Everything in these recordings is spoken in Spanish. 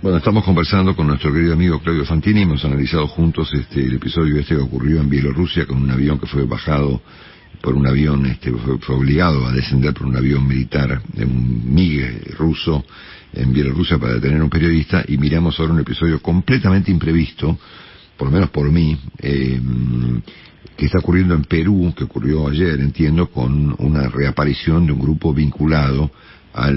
Bueno, estamos conversando con nuestro querido amigo Claudio Fantini. Hemos analizado juntos el episodio que ocurrió en Bielorrusia con un avión que fue bajado por un avión, fue obligado a descender por un avión militar de un MiG ruso en Bielorrusia para detener a un periodista, y miramos ahora un episodio completamente imprevisto, por lo menos por mí, que está ocurriendo en Perú, que ocurrió ayer, entiendo, con una reaparición de un grupo vinculado al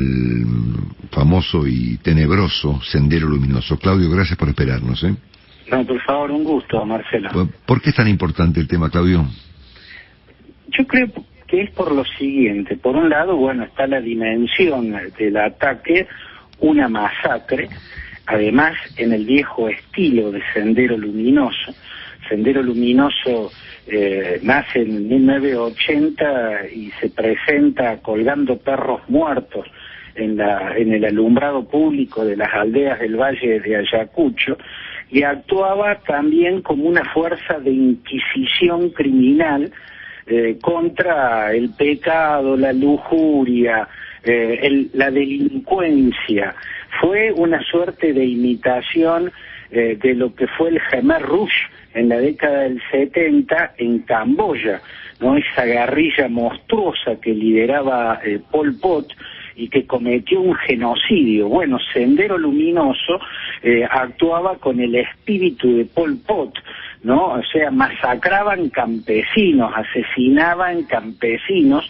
famoso y tenebroso Sendero Luminoso. Claudio, gracias por esperarnos. No, por favor, un gusto, Marcelo. ¿Por qué es tan importante el tema, Claudio? Yo creo que es por lo siguiente. Por un lado, bueno, está la dimensión del ataque, una masacre, además en el viejo estilo de Sendero Luminoso. Sendero Luminoso nace en 1980 y se presenta colgando perros muertos en el alumbrado público de las aldeas del Valle de Ayacucho, y actuaba también como una fuerza de inquisición criminal contra el pecado, la lujuria, la delincuencia. Fue una suerte de imitación de lo que fue el Khmer Rouge en la década del 70 en Camboya, ¿no? Esa guerrilla monstruosa que lideraba Pol Pot y que cometió un genocidio. Bueno, Sendero Luminoso actuaba con el espíritu de Pol Pot, ¿no? O sea, masacraban campesinos, asesinaban campesinos,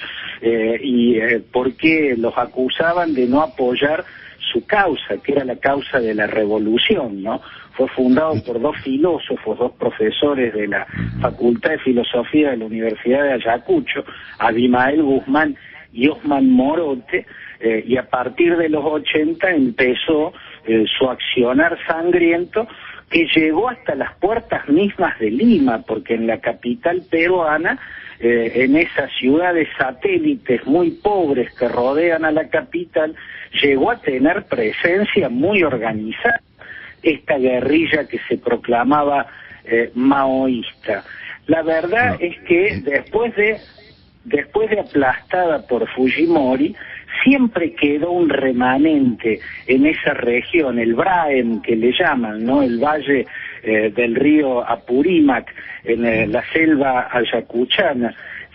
porque los acusaban de no apoyar su causa, que era la causa de la revolución, ¿no? Fue fundado por dos filósofos, dos profesores de la Facultad de Filosofía de la Universidad de Ayacucho, Abimael Guzmán y Osman Morote, y a partir de los 80 empezó su accionar sangriento, que llegó hasta las puertas mismas de Lima, porque en la capital peruana, en esas ciudades satélites muy pobres que rodean a la capital, llegó a tener presencia muy organizada esta guerrilla que se proclamaba maoísta. La verdad es que después de aplastada por Fujimori, siempre quedó un remanente en esa región, el Braem, que le llaman, ¿no? El valle del río Apurímac, en la selva ayacuchana.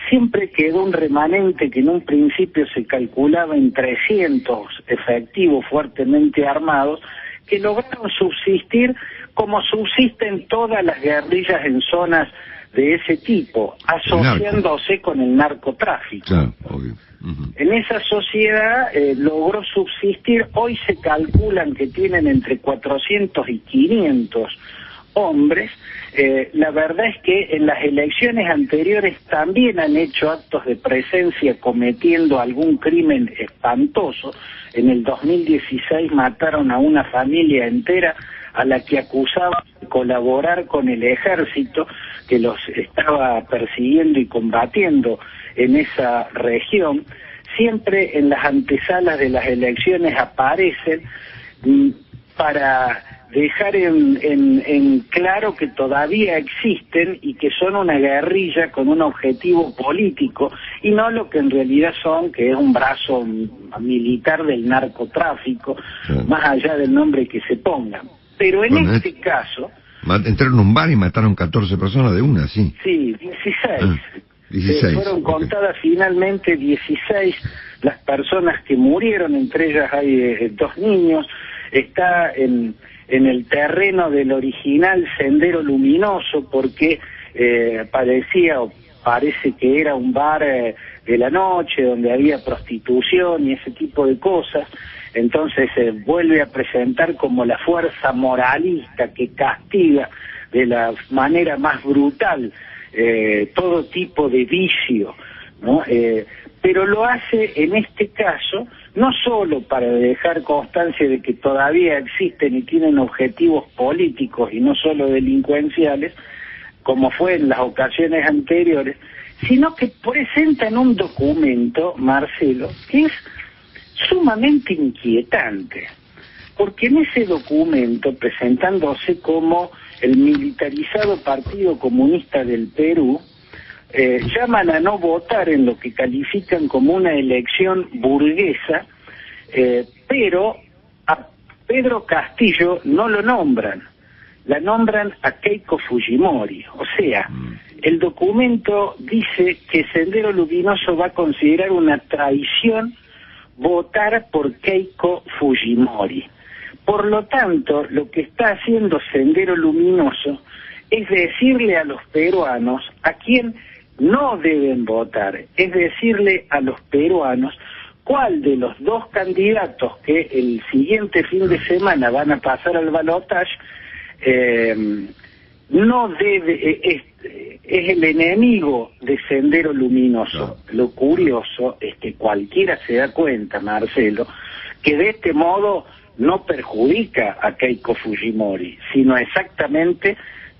Siempre quedó un remanente que en un principio se calculaba en 300 efectivos fuertemente armados, que lograron subsistir como subsisten todas las guerrillas en zonas de ese tipo, asociándose con el narcotráfico. Claro, obvio. Uh-huh. En esa sociedad logró subsistir. Hoy se calculan que tienen entre 400 y 500 hombres. La verdad es que en las elecciones anteriores también han hecho actos de presencia cometiendo algún crimen espantoso. En el 2016 mataron a una familia entera a la que acusaban de colaborar con el ejército que los estaba persiguiendo y combatiendo en esa región. Siempre en las antesalas de las elecciones aparecen para dejar en claro que todavía existen y que son una guerrilla con un objetivo político y no lo que en realidad son, que es un brazo militar del narcotráfico, más allá del nombre que se pongan. Pero en este caso... Entraron en un bar y mataron 14 personas de una, ¿sí? Sí, 16. Fueron contadas finalmente 16 las personas que murieron, entre ellas hay 2 niños. Está en el terreno del original Sendero Luminoso, porque parece que era un bar de la noche donde había prostitución y ese tipo de cosas. Entonces se vuelve a presentar como la fuerza moralista que castiga de la manera más brutal todo tipo de vicio, ¿no? Pero lo hace en este caso no solo para dejar constancia de que todavía existen y tienen objetivos políticos y no solo delincuenciales, como fue en las ocasiones anteriores, sino que presentan un documento, Marcelo, que es sumamente inquietante, porque en ese documento, presentándose como el militarizado Partido Comunista del Perú, llaman a no votar en lo que califican como una elección burguesa, pero Pedro Castillo no lo nombran, la nombran a Keiko Fujimori. O sea, el documento dice que Sendero Luminoso va a considerar una traición votar por Keiko Fujimori. Por lo tanto, lo que está haciendo Sendero Luminoso es decirle a los peruanos a quién no deben votar, es decirle a los peruanos cuál de los dos candidatos que el siguiente fin de semana van a pasar al balotaje no debe, es el enemigo de Sendero Luminoso. Lo curioso es que cualquiera se da cuenta, Marcelo, que de este modo no perjudica a Keiko Fujimori, sino exactamente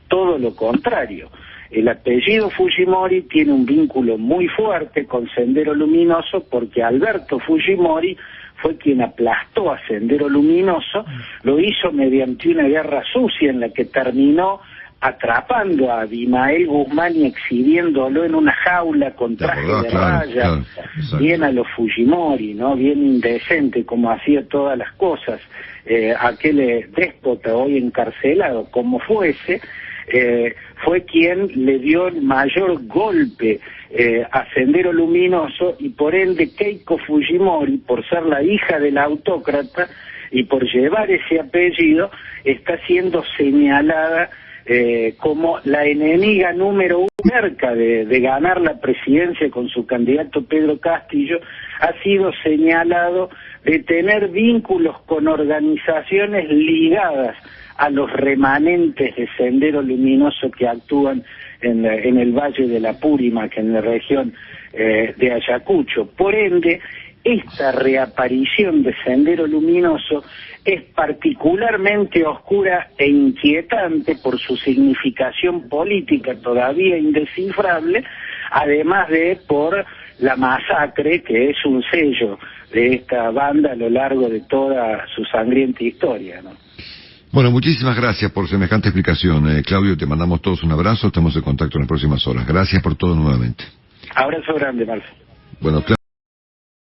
todo lo contrario. El apellido Fujimori tiene un vínculo muy fuerte con Sendero Luminoso porque Alberto Fujimori fue quien aplastó a Sendero Luminoso, lo hizo mediante una guerra sucia en la que terminó atrapando a Abimael Guzmán y exhibiéndolo en una jaula con traje de raya, bien a los Fujimori, ¿no? Bien indecente, como hacía todas las cosas, aquel déspota hoy encarcelado, como fuese, fue quien le dio el mayor golpe a Sendero Luminoso, y por ende Keiko Fujimori, por ser la hija del autócrata y por llevar ese apellido, está siendo señalada como la enemiga número uno cerca de ganar la presidencia con su candidato Pedro Castillo. Ha sido señalado de tener vínculos con organizaciones ligadas a los remanentes de Sendero Luminoso que actúan en el Valle de la Purímac, en la región de Ayacucho. Por ende, esta reaparición de Sendero Luminoso es particularmente oscura e inquietante por su significación política todavía indescifrable, además de por la masacre que es un sello de esta banda a lo largo de toda su sangrienta historia, ¿no? Bueno, muchísimas gracias por semejante explicación. Claudio, te mandamos todos un abrazo, estamos en contacto en las próximas horas. Gracias por todo nuevamente. Abrazo grande, Marcelo. Bueno, Claudio.